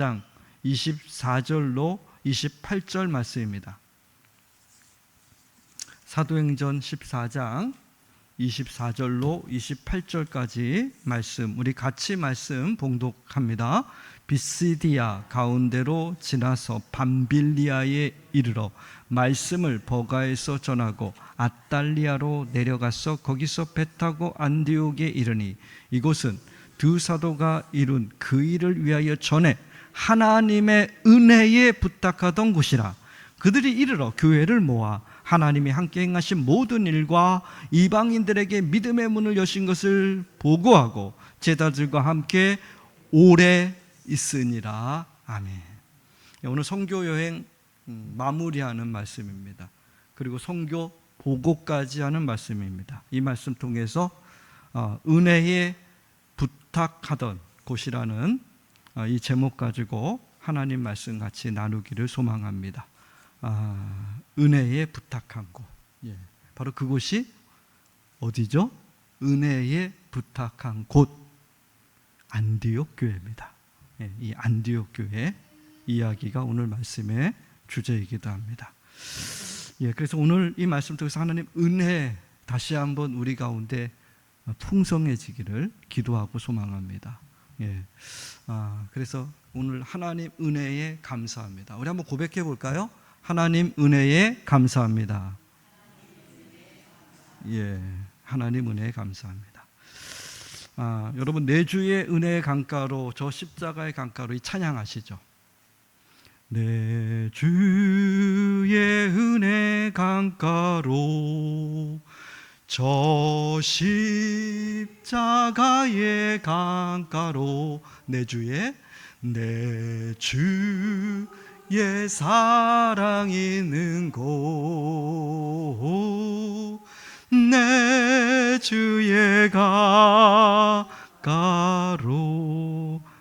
장 24절로 28절 말씀입니다. 사도행전 14장 24절로 28절까지 말씀, 우리 같이 말씀 봉독합니다. 비시디아 가운데로 지나서 밤빌리아에 이르러 말씀을 버가에서 전하고 아탈리아로 내려가서 거기서 배 타고 안디옥에 이르니, 이곳은 두 사도가 이룬 그 일을 위하여 전에 하나님의 은혜에 부탁하던 곳이라. 그들이 이르러 교회를 모아 하나님이 함께 행하신 모든 일과 이방인들에게 믿음의 문을 여신 것을 보고하고 제자들과 함께 오래 있으니라. 아멘. 오늘 선교 여행 마무리하는 말씀입니다. 그리고 선교 보고까지 하는 말씀입니다. 이 말씀 통해서 은혜에 부탁하던 곳이라는 이 제목 가지고 하나님 말씀 같이 나누기를 소망합니다. 은혜에 부탁한 곳, 바로 그곳이 어디죠? 은혜에 부탁한 곳, 안디옥 교회입니다. 이 안디옥 교회 이야기가 오늘 말씀의 주제이기도 합니다. 그래서 오늘 이 말씀 통해서 하나님 은혜 다시 한번 우리 가운데 풍성해지기를 기도하고 소망합니다. 그래서 오늘 하나님 은혜에 감사합니다. 우리 한번 고백해 볼까요? 하나님 은혜에 감사합니다. 하나님 은혜에 감사합니다. 여러분, 내 주의 은혜의 강가로, 저 십자가의 강가로 이 찬양하시죠? 내 주의 은혜 강가로, 저 십자가의 강가로, 내 주의 사랑 있는 곳, 내 주의 강가로.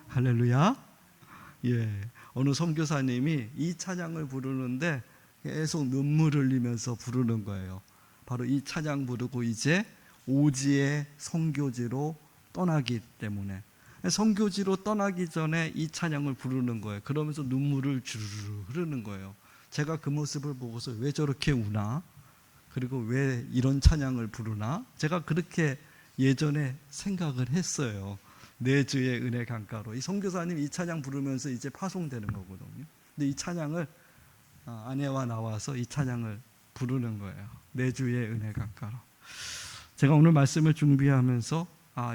할렐루야. 어느 선교사님이 이 찬양을 부르는데 계속 눈물 흘리면서 부르는 거예요. 바로 이 찬양 부르고 이제 오지의 선교지로 떠나기 때문에, 선교지로 떠나기 전에 이 찬양을 부르는 거예요. 그러면서 눈물을 주르르 흐르는 거예요. 제가 그 모습을 보고서 왜 저렇게 우나? 그리고 왜 이런 찬양을 부르나? 제가 그렇게 예전에 생각을 했어요. 내 주의 은혜 강가로. 이 선교사님 이 찬양 부르면서 이제 파송되는 거거든요. 근데 이 찬양을 아내와 나와서 이 찬양을 부르는 거예요. 내 주의 은혜 강가로. 제가 오늘 말씀을 준비하면서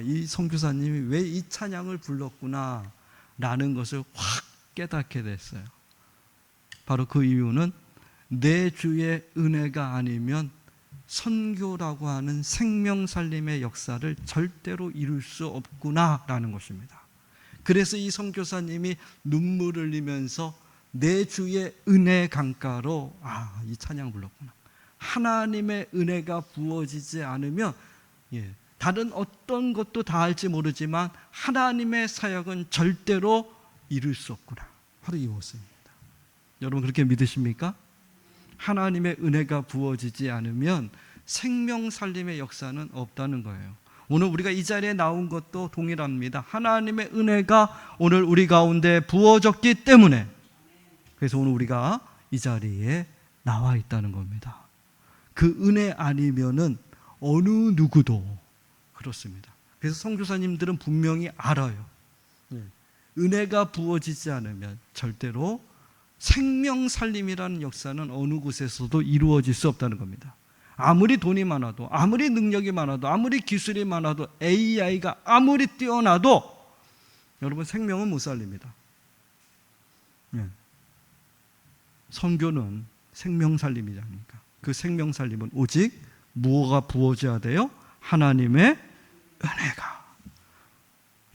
이 선교사님이 왜 이 찬양을 불렀구나 라는 것을 확 깨닫게 됐어요. 바로 그 이유는 내 주의 은혜가 아니면 선교라고 하는 생명살림의 역사를 절대로 이룰 수 없구나라는 것입니다. 그래서 이 선교사님이 눈물을 흘리면서 내 주의 은혜 강가로 이 찬양 불렀구나. 하나님의 은혜가 부어지지 않으면 다른 어떤 것도 다 할지 모르지만 하나님의 사역은 절대로 이룰 수 없구나. 바로 이 모습입니다. 여러분, 그렇게 믿으십니까? 하나님의 은혜가 부어지지 않으면 생명살림의 역사는 없다는 거예요. 오늘 우리가 이 자리에 나온 것도 동일합니다. 하나님의 은혜가 오늘 우리 가운데 부어졌기 때문에, 그래서 오늘 우리가 이 자리에 나와 있다는 겁니다. 그 은혜 아니면은 어느 누구도 그렇습니다. 그래서 선교사님들은 분명히 알아요. 은혜가 부어지지 않으면 절대로 생명살림이라는 역사는 어느 곳에서도 이루어질 수 없다는 겁니다. 아무리 돈이 많아도, 아무리 능력이 많아도, 아무리 기술이 많아도, AI가 아무리 뛰어나도 여러분 생명은 못 살립니다. 선교는 생명살림이지 않습니까? 그 생명살림은 오직 무엇가 부어져야 돼요? 하나님의 은혜가.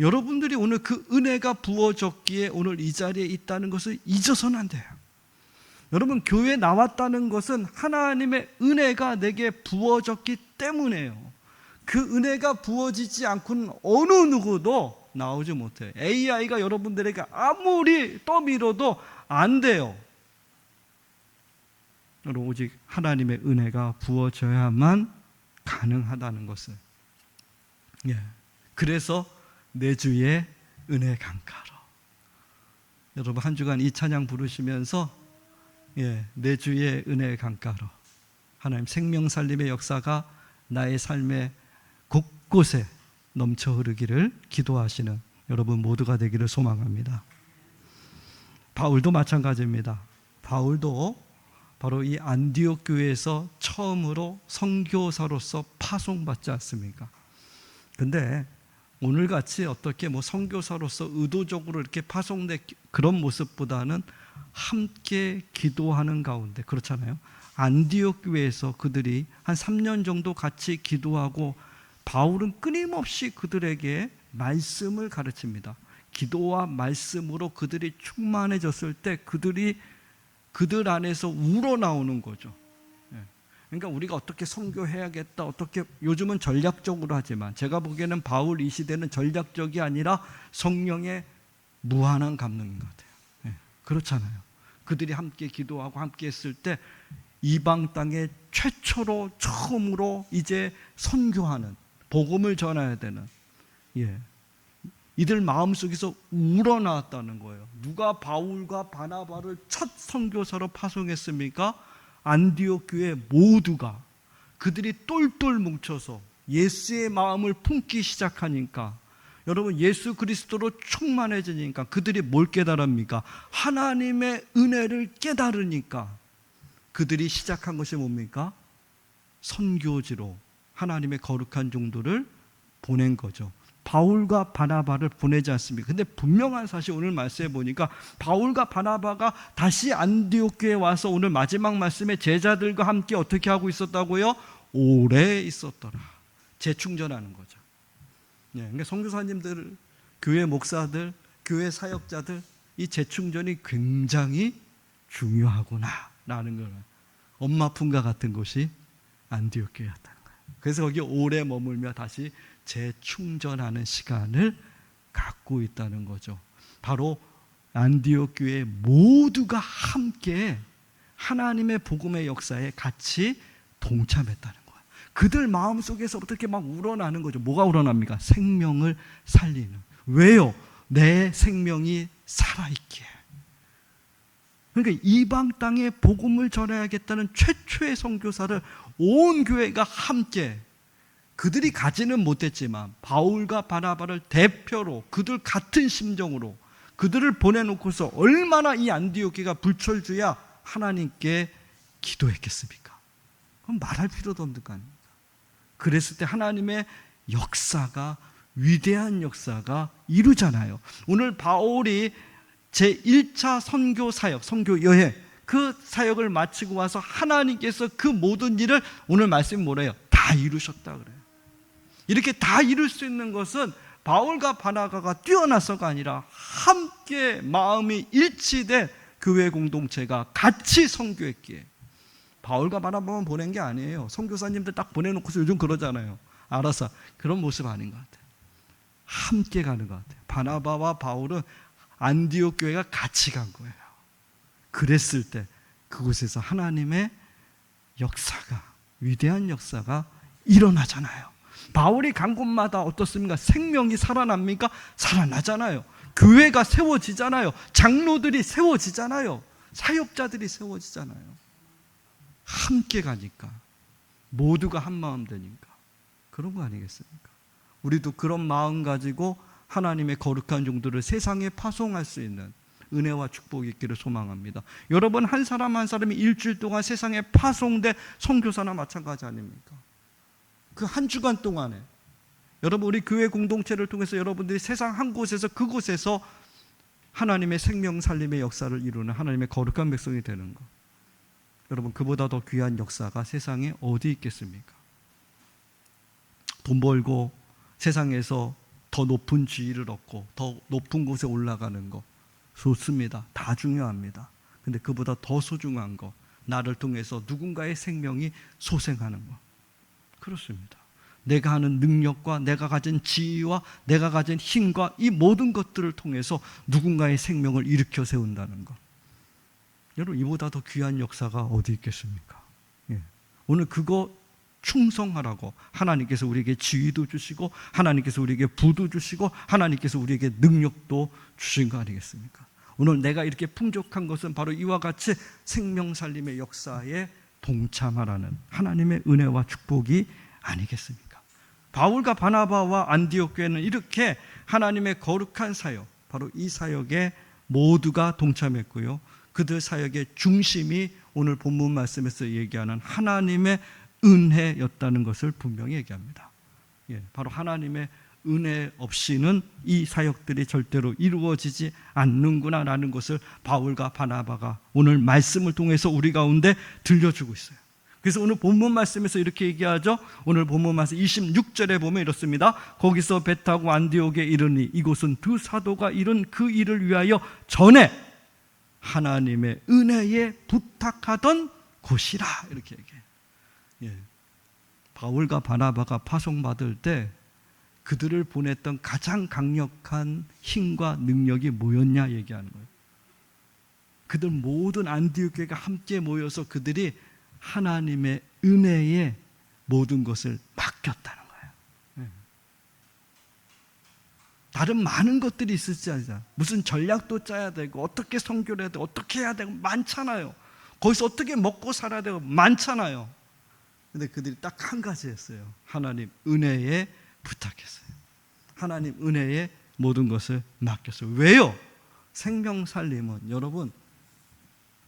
여러분들이 오늘 그 은혜가 부어졌기에 오늘 이 자리에 있다는 것을 잊어서는 안 돼요. 여러분, 교회에 나왔다는 것은 하나님의 은혜가 내게 부어졌기 때문에요. 그 은혜가 부어지지 않고는 어느 누구도 나오지 못해요. AI가 여러분들에게 아무리 떠밀어도 안 돼요. 여러분, 오직 하나님의 은혜가 부어져야만 가능하다는 것을. 그래서 내 주의 은혜 강가로. 여러분 한 주간 이 찬양 부르시면서 내 주의 은혜의 강가로 하나님 생명 살림의 역사가 나의 삶의 곳곳에 넘쳐 흐르기를 기도하시는 여러분 모두가 되기를 소망합니다. 바울도 마찬가지입니다. 바울도 바로 이 안디옥 교회에서 처음으로 선교사로서 파송받지 않습니까? 근데 오늘같이 어떻게 선교사로서 의도적으로 이렇게 파송된 그런 모습보다는 함께 기도하는 가운데, 그렇잖아요. 안디옥 교회에서 그들이 한 3년 정도 같이 기도하고 바울은 끊임없이 그들에게 말씀을 가르칩니다. 기도와 말씀으로 그들이 충만해졌을 때 그들 안에서 우러나오는 거죠. 그러니까 우리가 어떻게 선교해야겠다, 어떻게, 요즘은 전략적으로 하지만 제가 보기에는 바울 이 시대는 전략적이 아니라 성령의 무한한 감동인 것 같아요. 그렇잖아요. 그들이 함께 기도하고 함께 했을 때 이방 땅에 최초로 처음으로 이제 선교하는, 복음을 전해야 되는, 이들 마음속에서 우러나왔다는 거예요. 누가 바울과 바나바를 첫 선교사로 파송했습니까? 안디옥 교회 모두가. 그들이 똘똘 뭉쳐서 예수의 마음을 품기 시작하니까, 여러분 예수 그리스도로 충만해지니까 그들이 뭘 깨달습니까? 하나님의 은혜를 깨달으니까 그들이 시작한 것이 뭡니까? 선교지로 하나님의 거룩한 종들을 보낸 거죠. 바울과 바나바를 보내지 않습니까? 근데 분명한 사실 오늘 말씀에 보니까 바울과 바나바가 다시 안디옥 교회에 와서 오늘 마지막 말씀에 제자들과 함께 어떻게 하고 있었다고요? 오래 있었더라. 재충전하는 거죠. 그러니까 선교사님들, 교회 목사들, 교회 사역자들, 이 재충전이 굉장히 중요하구나 라는 걸, 엄마 품과 같은 곳이 안디옥 교회였다는 거예요. 그래서 거기 오래 머물며 다시 재충전하는 시간을 갖고 있다는 거죠. 바로 안디옥 교회 모두가 함께 하나님의 복음의 역사에 같이 동참했다는 거예요. 그들 마음속에서 어떻게 막 우러나는 거죠. 뭐가 우러납니까? 생명을 살리는. 왜요? 내 생명이 살아있기에. 그러니까 이방 땅에 복음을 전해야겠다는 최초의 선교사를 온 교회가 함께, 그들이 가지는 못했지만 바울과 바나바를 대표로 그들 같은 심정으로 그들을 보내놓고서 얼마나 이 안디옥 교회가 불철주야 하나님께 기도했겠습니까? 그럼 말할 필요도 없는 거 아닙니까? 그랬을 때 하나님의 역사가, 위대한 역사가 이루잖아요. 오늘 바울이 제1차 선교 사역, 선교 여행, 그 사역을 마치고 와서 하나님께서 그 모든 일을 오늘 말씀이 뭐래요? 다 이루셨다 그래요. 이렇게 다 이룰 수 있는 것은 바울과 바나바가 뛰어나서가 아니라 함께 마음이 일치된 교회 공동체가 같이 선교했기에. 바울과 바나바만 보낸 게 아니에요. 선교사님들 딱 보내놓고서 요즘 그러잖아요. 알아서. 그런 모습 아닌 것 같아요. 함께 가는 것 같아요. 바나바와 바울은 안디옥 교회가 같이 간 거예요. 그랬을 때 그곳에서 하나님의 역사가, 위대한 역사가 일어나잖아요. 바울이 간 곳마다 어떻습니까? 생명이 살아납니까? 살아나잖아요. 교회가 세워지잖아요. 장로들이 세워지잖아요. 사역자들이 세워지잖아요. 함께 가니까, 모두가 한 마음 되니까 그런 거 아니겠습니까? 우리도 그런 마음 가지고 하나님의 거룩한 종들을 세상에 파송할 수 있는 은혜와 축복이 있기를 소망합니다. 여러분 한 사람 한 사람이 일주일 동안 세상에 파송된 선교사나 마찬가지 아닙니까? 그 한 주간 동안에 여러분 우리 교회 공동체를 통해서 여러분들이 세상 한 곳에서 그곳에서 하나님의 생명 살림의 역사를 이루는 하나님의 거룩한 백성이 되는 것, 여러분 그보다 더 귀한 역사가 세상에 어디 있겠습니까? 돈 벌고 세상에서 더 높은 지위를 얻고 더 높은 곳에 올라가는 거 좋습니다. 다 중요합니다. 근데 그보다 더 소중한 거, 나를 통해서 누군가의 생명이 소생하는 거, 그렇습니다. 내가 하는 능력과 내가 가진 지위와 내가 가진 힘과 이 모든 것들을 통해서 누군가의 생명을 일으켜 세운다는 것, 여러분 이보다 더 귀한 역사가 어디 있겠습니까? 오늘 그거 충성하라고 하나님께서 우리에게 지위도 주시고 하나님께서 우리에게 부도 주시고 하나님께서 우리에게 능력도 주신 거 아니겠습니까? 오늘 내가 이렇게 풍족한 것은 바로 이와 같이 생명 살림의 역사에 동참하라는 하나님의 은혜와 축복이 아니겠습니까? 바울과 바나바와 안디옥 교회는 이렇게 하나님의 거룩한 사역, 바로 이 사역에 모두가 동참했고요. 그들 사역의 중심이 오늘 본문 말씀에서 얘기하는 하나님의 은혜였다는 것을 분명히 얘기합니다. 바로 하나님의 은혜 없이는 이 사역들이 절대로 이루어지지 않는구나라는 것을 바울과 바나바가 오늘 말씀을 통해서 우리 가운데 들려주고 있어요. 그래서 오늘 본문 말씀에서 이렇게 얘기하죠. 오늘 본문 말씀 26절에 보면 이렇습니다. 거기서 배 타고 안디옥에 이르니 이곳은 두 사도가 이룬 그 일을 위하여 전에 하나님의 은혜에 부탁하던 곳이라, 이렇게 얘기해요. 바울과 바나바가 파송받을 때 그들을 보냈던 가장 강력한 힘과 능력이 뭐였냐 얘기하는 거예요. 그들 모든 안디옥 교회가 함께 모여서 그들이 하나님의 은혜에 모든 것을 맡겼다는 거예요. 다른 많은 것들이 있을지 알잖아요. 무슨 전략도 짜야 되고 어떻게 선교를 해야 되고 어떻게 해야 되고 많잖아요. 거기서 어떻게 먹고 살아야 되고 많잖아요. 근데 그들이 딱 한 가지 했어요. 하나님 은혜에 부탁했어요. 하나님 은혜에 모든 것을 맡겼어요. 왜요? 생명 살림은 여러분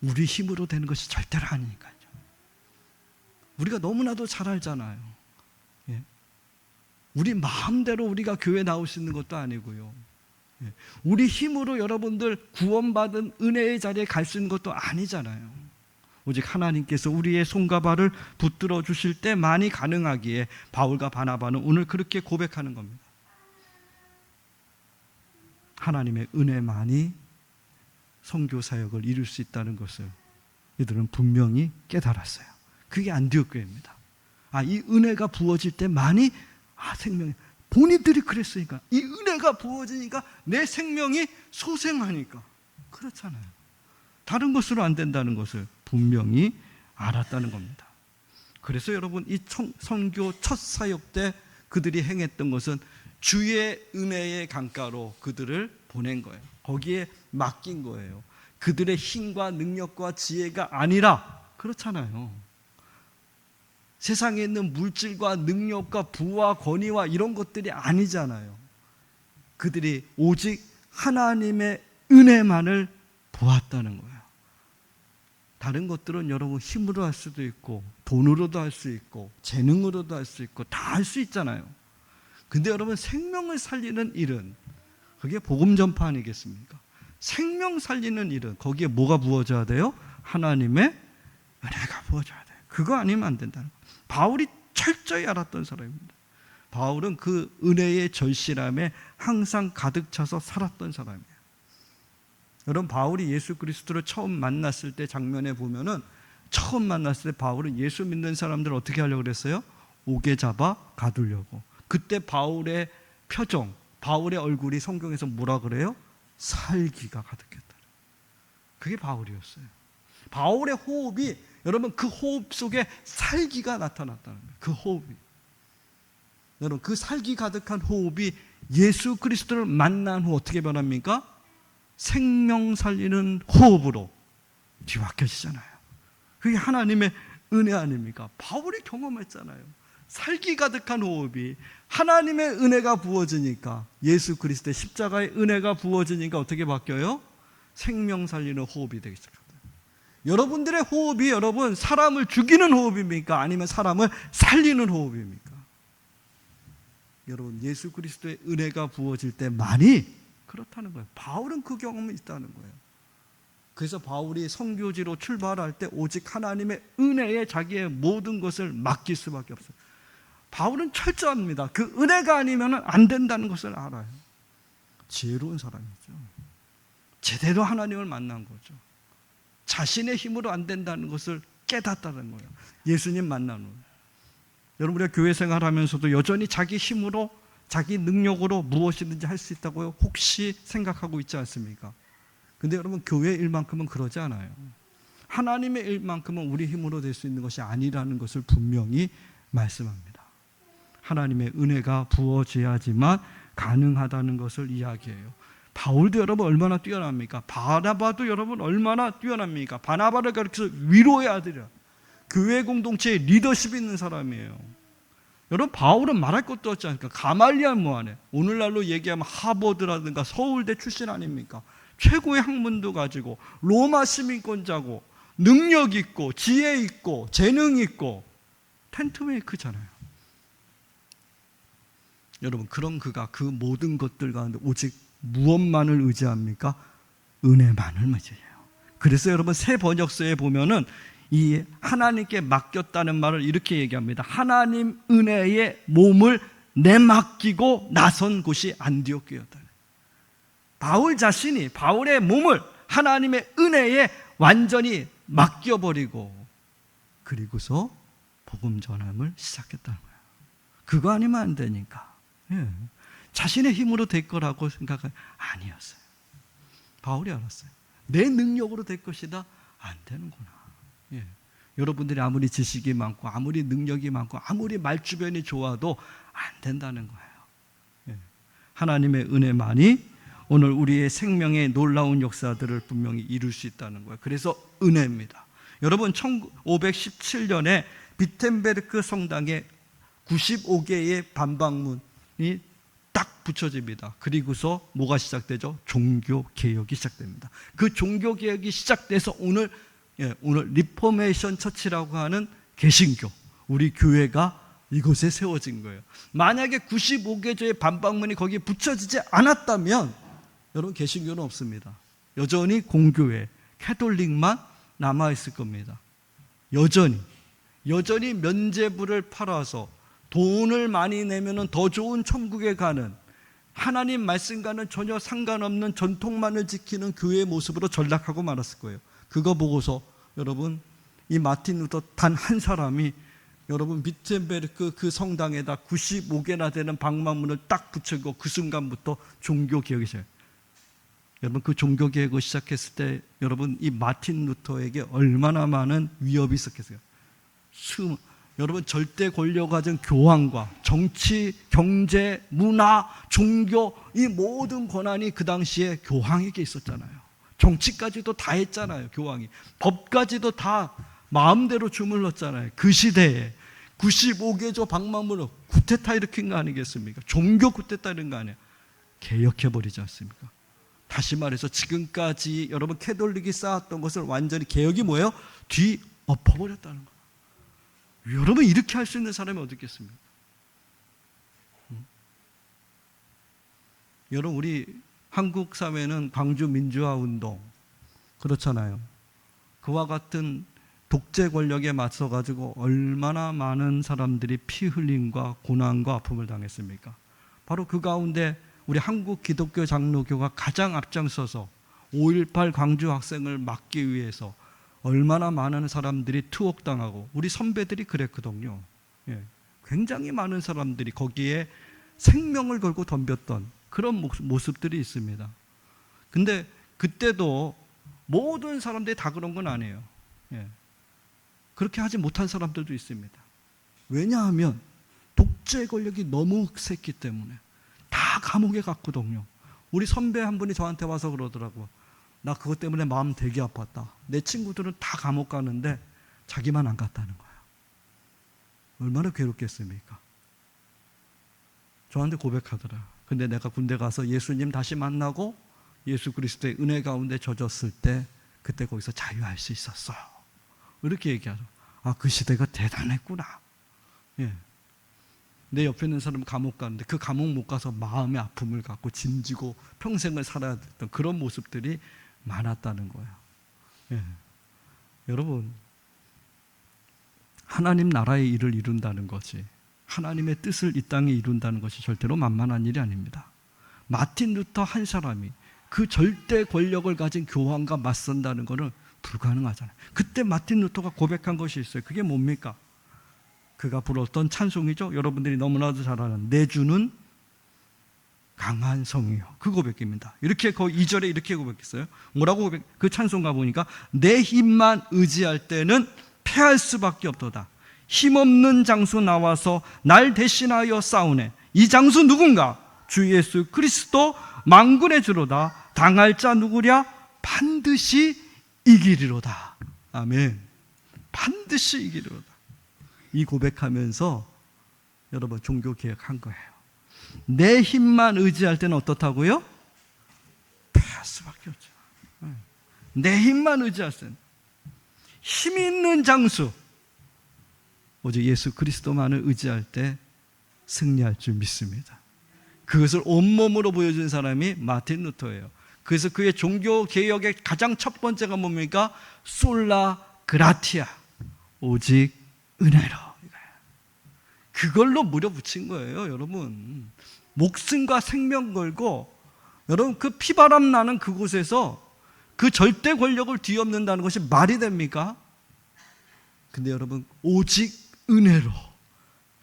우리 힘으로 되는 것이 절대로 아니니까요. 우리가 너무나도 잘 알잖아요. 우리 마음대로 우리가 교회 나올 수 있는 것도 아니고요. 우리 힘으로 여러분들 구원받은 은혜의 자리에 갈 수 있는 것도 아니잖아요. 오직 하나님께서 우리의 손과 발을 붙들어 주실 때만이 가능하기에 바울과 바나바는 오늘 그렇게 고백하는 겁니다. 하나님의 은혜만이 선교 사역을 이룰 수 있다는 것을 이들은 분명히 깨달았어요. 그게 안디옥 교회입니다. 이 은혜가 부어질 때만이 생명이, 본인들이 그랬으니까, 이 은혜가 부어지니까 내 생명이 소생하니까 그렇잖아요. 다른 것으로 안 된다는 것을 분명히 알았다는 겁니다. 그래서 여러분 이 선교 첫 사역 때 그들이 행했던 것은 주의 은혜의 강가로 그들을 보낸 거예요. 거기에 맡긴 거예요. 그들의 힘과 능력과 지혜가 아니라, 그렇잖아요. 세상에 있는 물질과 능력과 부와 권위와 이런 것들이 아니잖아요. 그들이 오직 하나님의 은혜만을 보았다는 거예요. 다른 것들은 여러분 힘으로 할 수도 있고 돈으로도 할 수 있고 재능으로도 할 수 있고 다 할 수 있잖아요. 근데 여러분 생명을 살리는 일은 그게 복음 전파 아니겠습니까? 생명 살리는 일은 거기에 뭐가 부어져야 돼요? 하나님의 은혜가 부어져야 돼요. 그거 아니면 안 된다는 거예요. 바울이 철저히 알았던 사람입니다. 바울은 그 은혜의 절실함에 항상 가득 차서 살았던 사람이에요. 여러분 바울이 예수 그리스도를 처음 만났을 때 장면에 보면은, 처음 만났을 때 바울은 예수 믿는 사람들을 어떻게 하려고 그랬어요? 옥에 잡아 가두려고. 그때 바울의 표정, 바울의 얼굴이 성경에서 뭐라 그래요? 살기가 가득했다. 그게 바울이었어요. 바울의 호흡이, 여러분 그 호흡 속에 살기가 나타났다는 거예요. 그 호흡이, 여러분 그 살기 가득한 호흡이 예수 그리스도를 만난 후 어떻게 변합니까? 생명 살리는 호흡으로 뒤바뀌어지잖아요. 그게 하나님의 은혜 아닙니까? 바울이 경험했잖아요. 살기 가득한 호흡이, 하나님의 은혜가 부어지니까, 예수 그리스도의 십자가의 은혜가 부어지니까 어떻게 바뀌어요? 생명 살리는 호흡이 되기 시작합니다. 여러분들의 호흡이 여러분 사람을 죽이는 호흡입니까? 아니면 사람을 살리는 호흡입니까? 여러분 예수 그리스도의 은혜가 부어질 때만이 그렇다는 거예요. 바울은 그 경험이 있다는 거예요. 그래서 바울이 선교지로 출발할 때 오직 하나님의 은혜에 자기의 모든 것을 맡길 수밖에 없어요. 바울은 철저합니다. 그 은혜가 아니면 안 된다는 것을 알아요. 지혜로운 사람이죠. 제대로 하나님을 만난 거죠. 자신의 힘으로 안 된다는 것을 깨닫다는 거예요. 예수님 만난 후. 여러분 우리가 교회 생활하면서도 여전히 자기 힘으로, 자기 능력으로 무엇이든지 할 수 있다고 혹시 생각하고 있지 않습니까? 근데 여러분 교회 일만큼은 그러지 않아요. 하나님의 일만큼은 우리 힘으로 될 수 있는 것이 아니라는 것을 분명히 말씀합니다. 하나님의 은혜가 부어져야지만 가능하다는 것을 이야기해요. 바울도 여러분 얼마나 뛰어납니까? 바나바도 여러분 얼마나 뛰어납니까? 바나바를 가르쳐서 위로의 아들이야. 교회 공동체에 리더십 있는 사람이에요. 여러분 바울은 말할 것도 없지 않습니까? 가말리알 모하네. 오늘날로 얘기하면 하버드라든가 서울대 출신 아닙니까? 최고의 학문도 가지고 로마 시민권자고 능력 있고 지혜 있고 재능 있고 텐트메이크잖아요. 여러분 그럼 그가 그 모든 것들 가운데 오직 무엇만을 의지합니까? 은혜만을 의지해요. 그래서 여러분 새 번역서에 보면은 이 하나님께 맡겼다는 말을 이렇게 얘기합니다. 하나님 은혜의 몸을 내맡기고 나선 곳이 안디옥 교회였다. 바울 자신이 바울의 몸을 하나님의 은혜에 완전히 맡겨버리고 그리고서 복음 전함을 시작했다는 거예요. 그거 아니면 안 되니까. 예. 자신의 힘으로 될 거라고 생각은 아니었어요. 바울이 알았어요. 내 능력으로 될 것이다. 안 되는구나. 예. 여러분들이 아무리 지식이 많고 아무리 능력이 많고 아무리 말주변이 좋아도 안 된다는 거예요. 예. 하나님의 은혜만이 오늘 우리의 생명의 놀라운 역사들을 분명히 이룰 수 있다는 거예요. 그래서 은혜입니다. 여러분 1517년에 비텐베르크 성당에 95개의 반박문이 딱 붙여집니다. 그리고서 뭐가 시작되죠? 종교개혁이 시작됩니다. 그 종교개혁이 시작돼서 오늘 리포메이션 처치라고 하는 개신교, 우리 교회가 이곳에 세워진 거예요. 만약에 95개조의 반박문이 거기에 붙여지지 않았다면 여러분 개신교는 없습니다. 여전히 공교회, 캐톨릭만 남아있을 겁니다. 여전히 면죄부를 팔아서 돈을 많이 내면 더 좋은 천국에 가는, 하나님 말씀과는 전혀 상관없는 전통만을 지키는 교회의 모습으로 전락하고 말았을 거예요. 그거 보고서 여러분 이 마틴 루터 단 한 사람이 여러분 비텐베르크 그 성당에다 95개나 되는 방망문을 딱 붙이고 그 순간부터 종교개혁이 시작해요. 여러분 그 종교개혁을 시작했을 때 여러분 이 마틴 루터에게 얼마나 많은 위협이 있었겠어요. 여러분 절대 권력 가진 교황과 정치, 경제, 문화, 종교 이 모든 권한이 그 당시에 교황에게 있었잖아요. 정치까지도 다 했잖아요. 교황이 법까지도 다 마음대로 주물렀잖아요. 그 시대에 95개조 방망문으로 쿠데타 일으킨 거 아니겠습니까? 종교 쿠데타 이런 거 아니에요. 개혁해버리지 않습니까? 다시 말해서 지금까지 여러분 캐톨릭이 쌓았던 것을 완전히 개혁이 뭐예요? 뒤엎어버렸다는 거예요. 여러분 이렇게 할 수 있는 사람이 어디 있겠습니까? 여러분 우리 한국 사회는 광주 민주화 운동 그렇잖아요. 그와 같은 독재 권력에 맞서 가지고 얼마나 많은 사람들이 피 흘림과 고난과 아픔을 당했습니까? 바로 그 가운데 우리 한국 기독교 장로교가 가장 앞장서서 5.18 광주 학생을 막기 위해서 얼마나 많은 사람들이 투옥당하고 우리 선배들이 그랬거든요. 예. 굉장히 많은 사람들이 거기에 생명을 걸고 덤볐던 그런 모습들이 있습니다. 근데 그때도 모든 사람들이 다 그런 건 아니에요. 예. 그렇게 하지 못한 사람들도 있습니다. 왜냐하면 독재 권력이 너무 셌기 때문에 다 감옥에 갔거든요. 우리 선배 한 분이 저한테 와서 그러더라고요. 나 그것 때문에 마음 되게 아팠다. 내 친구들은 다 감옥 가는데 자기만 안 갔다는 거예요. 얼마나 괴롭겠습니까? 저한테 고백하더라. 근데 내가 군대 가서 예수님 다시 만나고 예수 그리스도의 은혜 가운데 젖었을 때 그때 거기서 자유할 수 있었어요. 이렇게 얘기하죠. 아, 그 시대가 대단했구나. 예. 내 옆에 있는 사람은 감옥 가는데 그 감옥 못 가서 마음의 아픔을 갖고 짐지고 평생을 살아야 됐던 그런 모습들이 많았다는 거예요. 예. 여러분 하나님 나라의 일을 이룬다는 것이, 하나님의 뜻을 이 땅에 이룬다는 것이 절대로 만만한 일이 아닙니다. 마틴 루터 한 사람이 그 절대 권력을 가진 교황과 맞선다는 것은 불가능하잖아요. 그때 마틴 루터가 고백한 것이 있어요. 그게 뭡니까? 그가 불렀던 찬송이죠. 여러분들이 너무나도 잘 아는 내 주는 강한 성이요. 그 고백입니다. 이렇게 그 2절에 이렇게 고백했어요. 뭐라고 그 찬송가 보니까 내 힘만 의지할 때는 패할 수밖에 없도다. 힘없는 장수 나와서 날 대신하여 싸우네. 이 장수 누군가? 주 예수 그리스도 만군의 주로다. 당할 자 누구랴? 반드시 이기리로다. 아멘. 반드시 이기리로다. 이 고백하면서 여러분 종교 개혁한 거예요. 내 힘만 의지할 때는 어떻다고요? 패할 수밖에 없죠. 내 힘만 의지할 때는, 힘 있는 장수 오직 예수 그리스도만을 의지할 때 승리할 줄 믿습니다. 그것을 온몸으로 보여준 사람이 마틴 루터예요. 그래서 그의 종교 개혁의 가장 첫 번째가 뭡니까? 솔라 그라티아, 오직 은혜로. 그걸로 물어붙인 거예요. 여러분, 목숨과 생명 걸고 여러분 그 피바람 나는 그곳에서 그 절대 권력을 뒤엎는다는 것이 말이 됩니까? 근데 여러분 오직 은혜로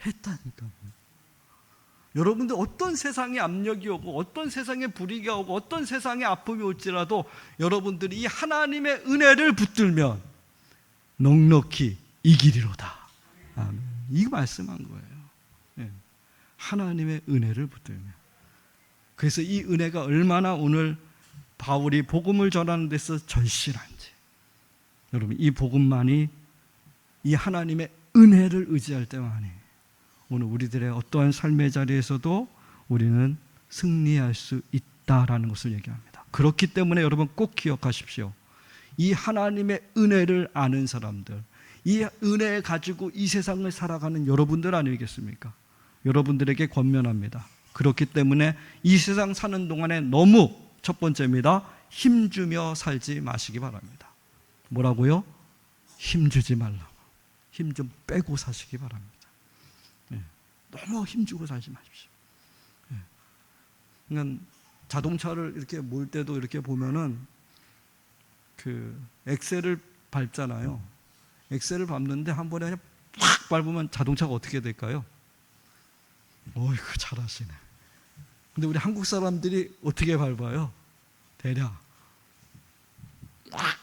했다니까요. 여러분들 어떤 세상의 압력이 오고 어떤 세상의 불이가 오고 어떤 세상의 아픔이 올지라도 여러분들이 이 하나님의 은혜를 붙들면 넉넉히 이기리로다. 아멘. 이거 말씀한 거예요. 네. 하나님의 은혜를 붙들면. 그래서 이 은혜가 얼마나 오늘 바울이 복음을 전하는 데서 절실한지, 여러분 이 복음만이, 이 하나님의 은혜를 의지할 때만이 오늘 우리들의 어떠한 삶의 자리에서도 우리는 승리할 수 있다라는 것을 얘기합니다. 그렇기 때문에 여러분 꼭 기억하십시오. 이 하나님의 은혜를 아는 사람들, 이 은혜 가지고 이 세상을 살아가는 여러분들 아니겠습니까? 여러분들에게 권면합니다. 그렇기 때문에 이 세상 사는 동안에 너무, 첫 번째입니다, 힘주며 살지 마시기 바랍니다. 뭐라고요? 힘주지 말라고. 힘 좀 빼고 사시기 바랍니다. 네. 너무 힘주고 살지 마십시오. 네. 그러니까 자동차를 이렇게 몰 때도 이렇게 보면은 그 엑셀을 밟잖아요. 엑셀을 밟는데 한 번에 그냥 팍 밟으면 자동차가 어떻게 될까요? 어이구 잘하시네. 근데 우리 한국 사람들이 어떻게 밟아요? 대략 팍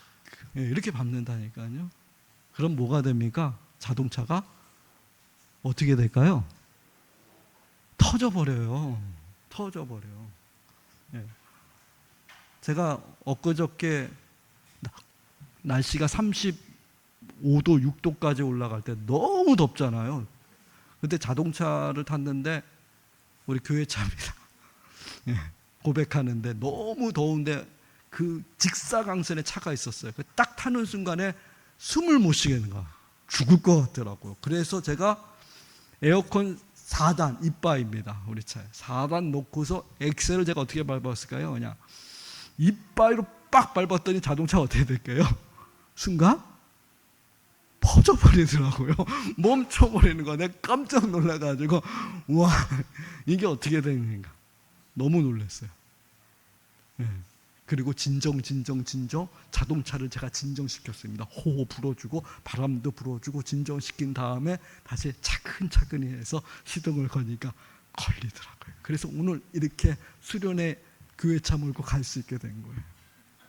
이렇게 밟는다니까요. 그럼 뭐가 됩니까? 자동차가 어떻게 될까요? 터져버려요. 터져버려요. 네. 제가 엊그저께 날씨가 35도, 6도까지 올라갈 때 너무 덥잖아요. 그때 자동차를 탔는데 우리 교회 차입니다. 예, 고백하는데 너무 더운데 그 직사광선에 차가 있었어요. 딱 타는 순간에 숨을 못 쉬겠는 거야. 죽을 것 같더라고요. 그래서 제가 에어컨 4단 이빠이입니다. 우리 차에 4단 놓고서 엑셀을 제가 어떻게 밟았을까요? 그냥 이빠이로 빡 밟았더니 자동차가 어떻게 될까요? 순간 퍼져버리더라고요. 멈춰버리는 거야. 내가 깜짝 놀라가지고 와 이게 어떻게 되는 건가. 너무 놀랐어요. 네. 그리고 진정 자동차를 제가 진정시켰습니다. 호호 불어주고 바람도 불어주고 진정시킨 다음에 다시 차근차근히 해서 시동을 거니까 걸리더라고요. 그래서 오늘 이렇게 수련회 교회차 몰고 갈 수 있게 된 거예요.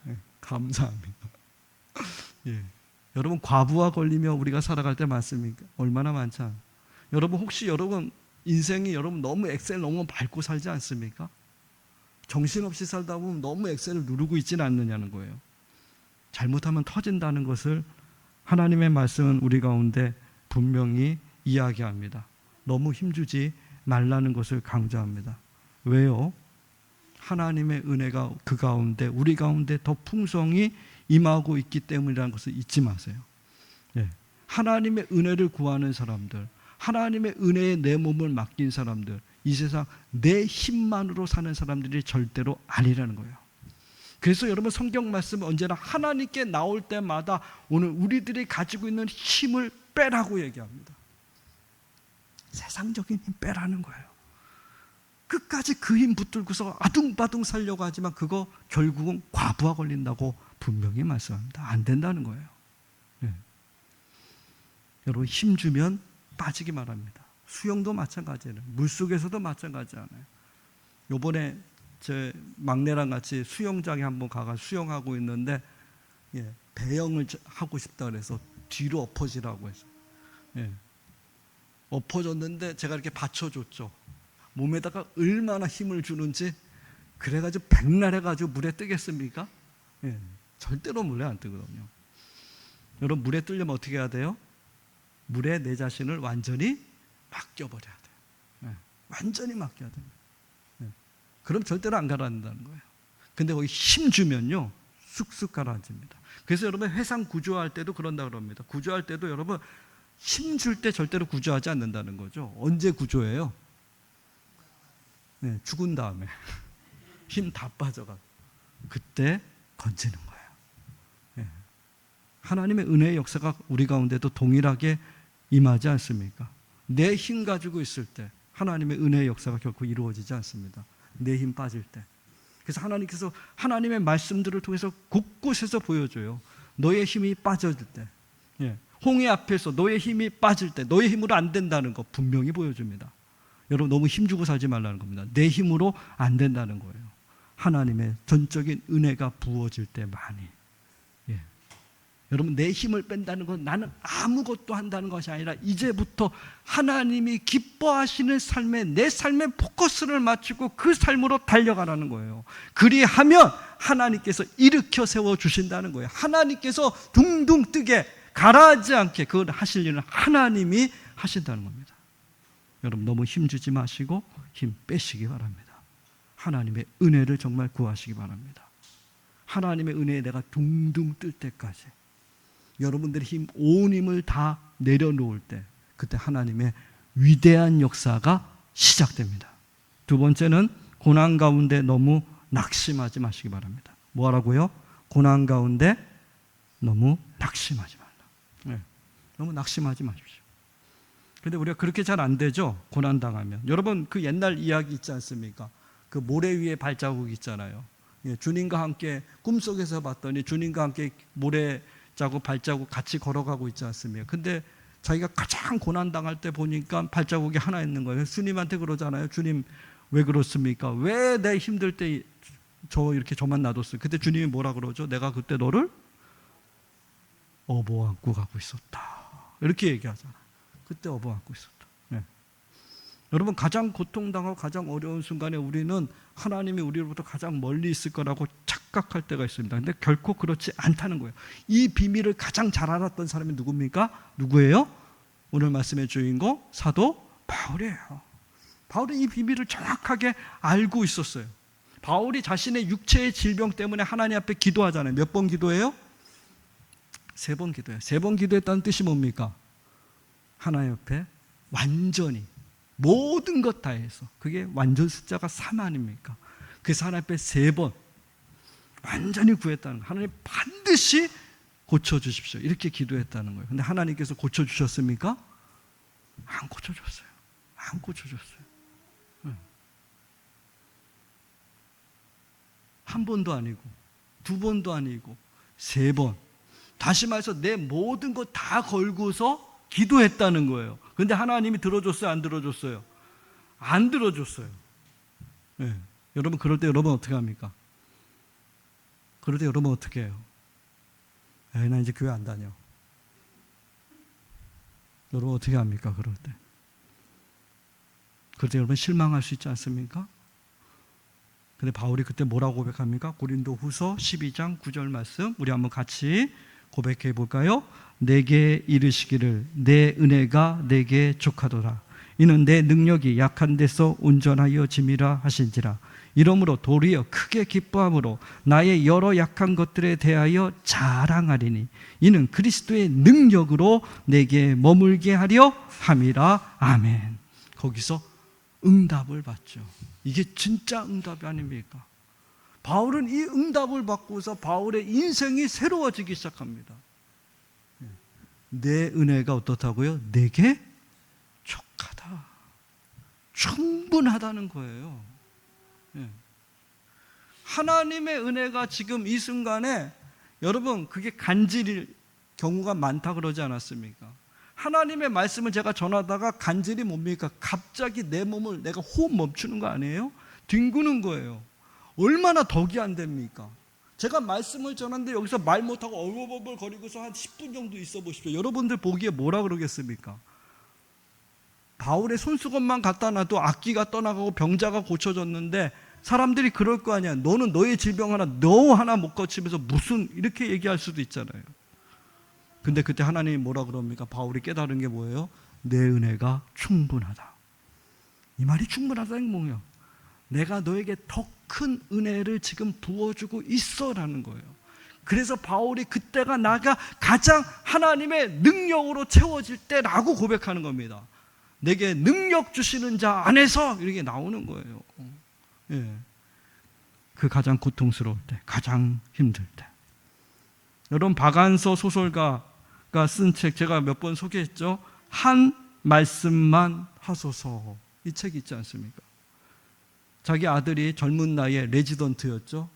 네. 감사합니다. 예. 여러분 과부하 걸리며 우리가 살아갈 때 많습니까? 얼마나 많지 않아요. 여러분 혹시 여러분 인생이 여러분 너무 엑셀 너무 밟고 살지 않습니까? 정신없이 살다 보면 너무 엑셀을 누르고 있지는 않느냐는 거예요. 잘못하면 터진다는 것을 하나님의 말씀은 우리 가운데 분명히 이야기합니다. 너무 힘주지 말라는 것을 강조합니다. 왜요? 하나님의 은혜가 그 가운데 우리 가운데 더 풍성히 임하고 있기 때문이라는 것을 잊지 마세요. 네. 하나님의 은혜를 구하는 사람들, 하나님의 은혜에 내 몸을 맡긴 사람들, 이 세상 내 힘만으로 사는 사람들이 절대로 아니라는 거예요. 그래서 여러분 성경 말씀 언제나 하나님께 나올 때마다 오늘 우리들이 가지고 있는 힘을 빼라고 얘기합니다. 세상적인 힘 빼라는 거예요. 끝까지 그 힘 붙들고서 아둥바둥 살려고 하지만 그거 결국은 과부하 걸린다고 분명히 말씀합니다. 안 된다는 거예요. 네. 여러분 힘주면 빠지기 마랍니다. 수영도 마찬가지예요. 물속에서도 마찬가지잖아요. 요번에 제 막내랑 같이 수영장에 한번 가서 수영하고 있는데 배영을 하고 싶다 그래서 뒤로 엎어지라고 해서 엎어졌는데 제가 이렇게 받쳐줬죠. 몸에다가 얼마나 힘을 주는지 그래가지고 백날 해가지고 물에 뜨겠습니까? 예, 절대로 물에 안 뜨거든요. 여러분 물에 뜨려면 어떻게 해야 돼요? 물에 내 자신을 완전히 맡겨버려야 돼요. 예, 완전히 맡겨야 됩니다. 예, 그럼 절대로 안 가라앉는다는 거예요. 근데 거기 힘 주면요 쑥쑥 가라앉습니다. 그래서 여러분 회상 구조할 때도 그런다 그럽니다. 구조할 때도 여러분 힘 줄 때 절대로 구조하지 않는다는 거죠. 언제 구조해요? 네, 죽은 다음에 힘 다 빠져가 그때 건지는 거예요. 네. 하나님의 은혜의 역사가 우리 가운데도 동일하게 임하지 않습니까? 내 힘 가지고 있을 때 하나님의 은혜의 역사가 결코 이루어지지 않습니다. 내 힘 빠질 때. 그래서 하나님께서 하나님의 말씀들을 통해서 곳곳에서 보여줘요. 너의 힘이 빠져들 때, 예, 홍해 앞에서 너의 힘이 빠질 때 너의 힘으로 안 된다는 거 분명히 보여줍니다. 여러분 너무 힘주고 살지 말라는 겁니다. 내 힘으로 안 된다는 거예요. 하나님의 전적인 은혜가 부어질 때만이. 예. 여러분 내 힘을 뺀다는 건 나는 아무것도 한다는 것이 아니라 이제부터 하나님이 기뻐하시는 삶에 내 삶에 포커스를 맞추고 그 삶으로 달려가라는 거예요. 그리하면 하나님께서 일으켜 세워주신다는 거예요. 하나님께서 둥둥 뜨게 가라앉지 않게 그걸 하실 일은 하나님이 하신다는 겁니다. 여러분 너무 힘주지 마시고 힘 빼시기 바랍니다. 하나님의 은혜를 정말 구하시기 바랍니다. 하나님의 은혜에 내가 둥둥 뜰 때까지 여러분들의 힘, 온 힘을 다 내려놓을 때 그때 하나님의 위대한 역사가 시작됩니다. 두 번째는 고난 가운데 너무 낙심하지 마시기 바랍니다. 뭐라고요? 고난 가운데 너무 낙심하지 말라. 네. 너무 낙심하지 마십시오. 근데 우리가 그렇게 잘 안 되죠? 고난 당하면. 여러분 그 옛날 이야기 있지 않습니까? 그 모래 위에 발자국 있잖아요. 예, 주님과 함께 꿈속에서 봤더니 주님과 함께 모래 자국 발자국 같이 걸어가고 있지 않습니까? 근데 자기가 가장 고난당할 때 보니까 발자국이 하나 있는 거예요. 주님한테 그러잖아요. 주님 왜 그렇습니까? 왜 내 힘들 때 이렇게 저만 놔뒀어요? 그때 주님이 뭐라 그러죠? 내가 그때 너를 업어안고 가고 있었다. 이렇게 얘기하잖아요. 그때 업어안고 있었다. 네. 여러분 가장 고통당하고 가장 어려운 순간에 우리는 하나님이 우리로부터 가장 멀리 있을 거라고 착각할 때가 있습니다. 근데 결코 그렇지 않다는 거예요. 이 비밀을 가장 잘 알았던 사람이 누굽니까? 누구예요? 오늘 말씀의 주인공 사도 바울이에요. 바울이 이 비밀을 정확하게 알고 있었어요. 바울이 자신의 육체의 질병 때문에 하나님 앞에 기도하잖아요. 몇 번 기도해요? 3번 기도해요. 3번 기도했다는 뜻이 뭡니까? 하나님 앞에 완전히 모든 것 다 해서 그게 완전 숫자가 3 아닙니까? 그래서 하나님 앞에 3번 완전히 구했다는 거예요. 하나님 반드시 고쳐주십시오. 이렇게 기도했다는 거예요. 근데 하나님께서 고쳐주셨습니까? 안 고쳐줬어요. 안 고쳐줬어요. 한 번도 아니고 2번도 아니고 3번. 다시 말해서 내 모든 것 다 걸고서 기도했다는 거예요. 근데 하나님이 들어줬어요? 안 들어줬어요? 안 들어줬어요. 네. 여러분 그럴 때 여러분 어떻게 합니까? 그럴 때 여러분 어떻게 해요? 나 이제 교회 안 다녀. 여러분 어떻게 합니까? 그럴 때. 그럴 때 여러분 실망할 수 있지 않습니까? 근데 바울이 그때 뭐라고 고백합니까? 고린도 후서 12장 9절 말씀 우리 한번 같이 고백해 볼까요? 내게 이르시기를 내 은혜가 내게 족하도다. 이는 내 능력이 약한 데서 온전하여 짐이라 하신지라. 이러므로 도리어 크게 기뻐함으로 나의 여러 약한 것들에 대하여 자랑하리니 이는 그리스도의 능력으로 내게 머물게 하려 함이라. 아멘. 거기서 응답을 받죠. 이게 진짜 응답이 아닙니까? 바울은 이 응답을 받고서 바울의 인생이 새로워지기 시작합니다. 내 은혜가 어떻다고요? 내게 족하다. 충분하다는 거예요. 하나님의 은혜가 지금 이 순간에 여러분 그게 간질일 경우가 많다 그러지 않았습니까? 하나님의 말씀을 제가 전하다가 간질이 뭡니까? 갑자기 내 몸을 내가 호흡 멈추는 거 아니에요? 뒹구는 거예요. 얼마나 덕이 안 됩니까? 제가 말씀을 전하는데 여기서 말 못하고 얼버벌 거리고서 한 10분 정도 있어 보십시오. 여러분들 보기에 뭐라 그러겠습니까? 바울의 손수건만 갖다 놔도 악기가 떠나가고 병자가 고쳐졌는데 사람들이 그럴 거 아니야. 너는 너의 질병 하나 너 하나 못 고치면서 무슨 이렇게 얘기할 수도 있잖아요. 근데 그때 하나님이 뭐라 그럽니까? 바울이 깨달은 게 뭐예요? 내 은혜가 충분하다. 이 말이 충분하다는 게 뭐예요? 내가 너에게 더 큰 은혜를 지금 부어주고 있어라는 거예요. 그래서 바울이 그때가 나가 가장 하나님의 능력으로 채워질 때라고 고백하는 겁니다. 내게 능력 주시는 자 안에서 이렇게 나오는 거예요. 예. 그 가장 고통스러울 때, 가장 힘들 때. 여러분, 박안서 소설가가 쓴 책 제가 몇 번 소개했죠. 한 말씀만 하소서, 이 책이 있지 않습니까? 자기 아들이 젊은 나이에 레지던트였죠.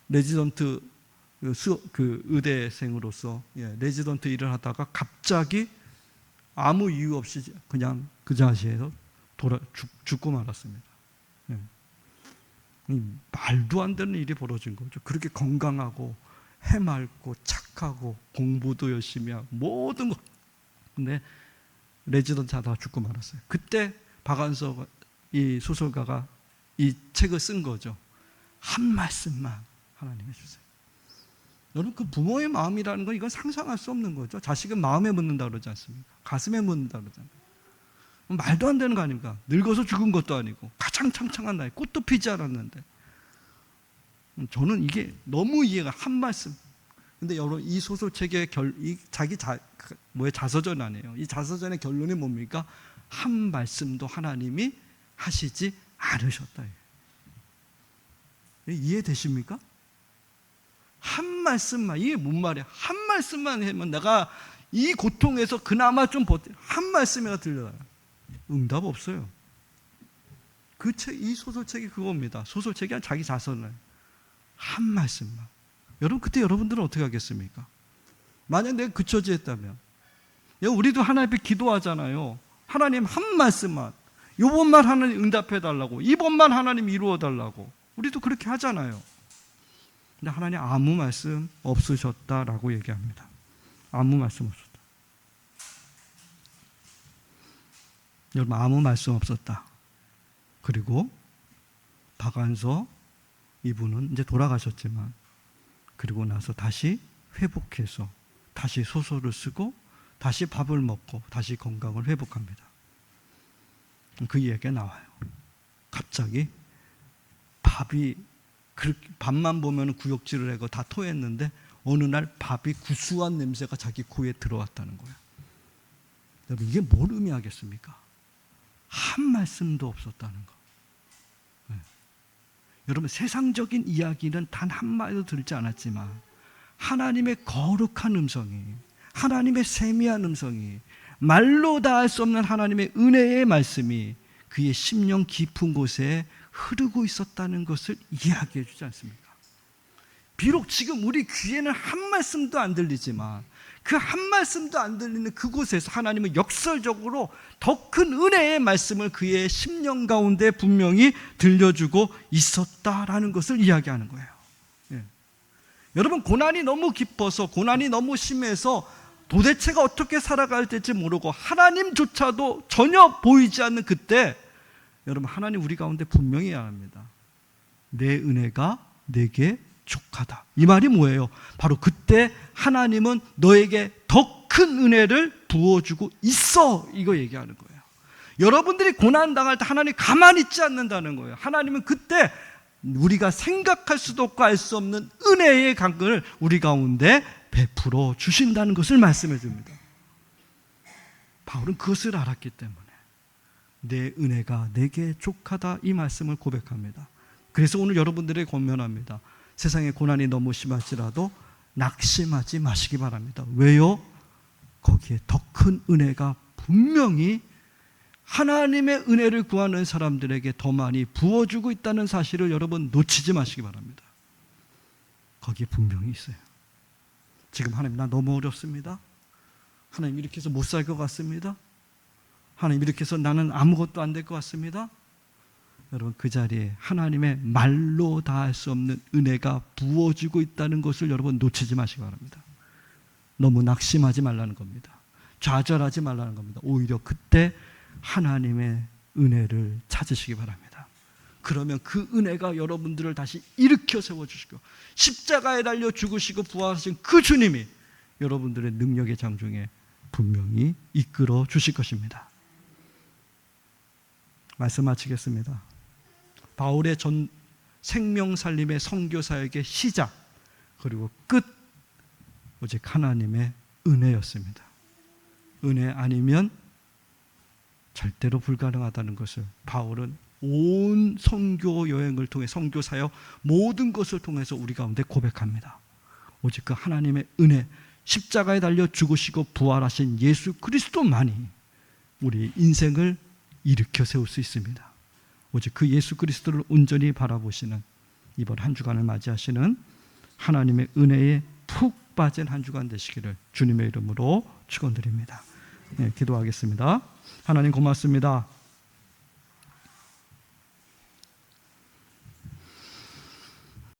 레지던트 그 의대생으로서 레지던트 일을 하다가 갑자기 아무 이유 없이 그냥 그 자리에서 죽고 말았습니다. 말도 안 되는 일이 벌어진 거죠. 그렇게 건강하고 해맑고 착하고 공부도 열심히 하고 모든 것. 근데 레지던트 하다가 죽고 말았어요. 그때 박안서 이 소설가가 이 책을 쓴 거죠. 한 말씀만 하나님 해주세요. 여러분, 그 부모의 마음이라는 건 이건 상상할 수 없는 거죠. 자식은 마음에 묻는다 그러지 않습니까? 가슴에 묻는다 그러잖아요. 말도 안 되는 거 아닙니까? 늙어서 죽은 것도 아니고 가장 창창한 나이, 꽃도 피지 않았는데. 저는 이게 너무 이해가, 한 말씀. 근데 여러분, 이 소설책의 자기 자서전 아니에요. 이 자서전의 결론이 뭡니까? 한 말씀도 하나님이 하시지 않으셨다. 이해되십니까? 한 말씀만, 이게 뭔 말이야? 한 말씀만 하면 내가 이 고통에서 그나마 좀 버텨. 한 말씀이가 들려요. 응답 없어요. 그 책, 이 소설책이 그겁니다. 소설책이 아니라 자기 자서는 한 말씀만. 여러분, 그때 여러분들은 어떻게 하겠습니까? 만약 내가 그 처지했다면, 우리도 하나님 앞에 기도하잖아요. 하나님 한 말씀만, 이번만 하나님 응답해 달라고, 이번만 하나님 이루어 달라고. 우리도 그렇게 하잖아요. 근데 하나님 아무 말씀 없으셨다라고 얘기합니다. 아무 말씀 없었다. 여러분, 아무 말씀 없었다. 그리고 박안서 이분은 이제 돌아가셨지만, 그리고 나서 다시 회복해서 다시 소설을 쓰고 다시 밥을 먹고 다시 건강을 회복합니다. 그 이야기가 나와요. 갑자기 밥만 보면 구역질을 하고 다 토했는데 어느 날 밥이 구수한 냄새가 자기 코에 들어왔다는 거예요. 여러분, 이게 뭘 의미하겠습니까? 한 말씀도 없었다는 거. 네. 여러분, 세상적인 이야기는 단 한마디도 들지 않았지만 하나님의 거룩한 음성이, 하나님의 세미한 음성이, 말로 다 할 수 없는 하나님의 은혜의 말씀이 그의 심령 깊은 곳에 흐르고 있었다는 것을 이야기해 주지 않습니까? 비록 지금 우리 귀에는 한 말씀도 안 들리지만 그 한 말씀도 안 들리는 그곳에서 하나님은 역설적으로 더 큰 은혜의 말씀을 그의 심령 가운데 분명히 들려주고 있었다라는 것을 이야기하는 거예요. 예. 여러분, 고난이 너무 깊어서, 고난이 너무 심해서 도대체가 어떻게 살아갈 될지 모르고 하나님조차도 전혀 보이지 않는 그때, 여러분, 하나님 우리 가운데 분명히 해야 합니다. 내 은혜가 내게 족하다. 이 말이 뭐예요? 바로 그때 하나님은 너에게 더 큰 은혜를 부어주고 있어, 이거 얘기하는 거예요. 여러분들이 고난 당할 때 하나님 가만히 있지 않는다는 거예요. 하나님은 그때 우리가 생각할 수도 없고 알 수 없는 은혜의 강건을 우리 가운데 베풀어 주신다는 것을 말씀해 줍니다. 바울은 그것을 알았기 때문에 내 은혜가 내게 족하다, 이 말씀을 고백합니다. 그래서 오늘 여러분들에게 권면합니다. 세상에 고난이 너무 심할지라도 낙심하지 마시기 바랍니다. 왜요? 거기에 더 큰 은혜가 분명히 하나님의 은혜를 구하는 사람들에게 더 많이 부어주고 있다는 사실을 여러분 놓치지 마시기 바랍니다. 거기에 분명히 있어요. 지금 하나님, 나 너무 어렵습니다. 하나님, 이렇게 해서 못 살 것 같습니다. 하나님, 이렇게 해서 나는 아무것도 안 될 것 같습니다. 여러분, 그 자리에 하나님의 말로 다 할 수 없는 은혜가 부어지고 있다는 것을 여러분 놓치지 마시기 바랍니다. 너무 낙심하지 말라는 겁니다. 좌절하지 말라는 겁니다. 오히려 그때 하나님의 은혜를 찾으시기 바랍니다. 그러면 그 은혜가 여러분들을 다시 일으켜 세워주시고 십자가에 달려 죽으시고 부활하신 그 주님이 여러분들의 능력의 장중에 분명히 이끌어 주실 것입니다. 말씀 마치겠습니다. 바울의 전 생명살림의 선교사역의 시작 그리고 끝 오직 하나님의 은혜였습니다. 은혜 아니면 절대로 불가능하다는 것을 바울은 온 선교 여행을 통해 선교 사역 모든 것을 통해서 우리 가운데 고백합니다. 오직 그 하나님의 은혜, 십자가에 달려 죽으시고 부활하신 예수 그리스도만이 우리 인생을 일으켜 세울 수 있습니다. 오직 그 예수 그리스도를 온전히 바라보시는 이번 한 주간을 맞이하시는 하나님의 은혜에 푹 빠진 한 주간 되시기를 주님의 이름으로 축원드립니다. 네, 기도하겠습니다. 하나님 고맙습니다.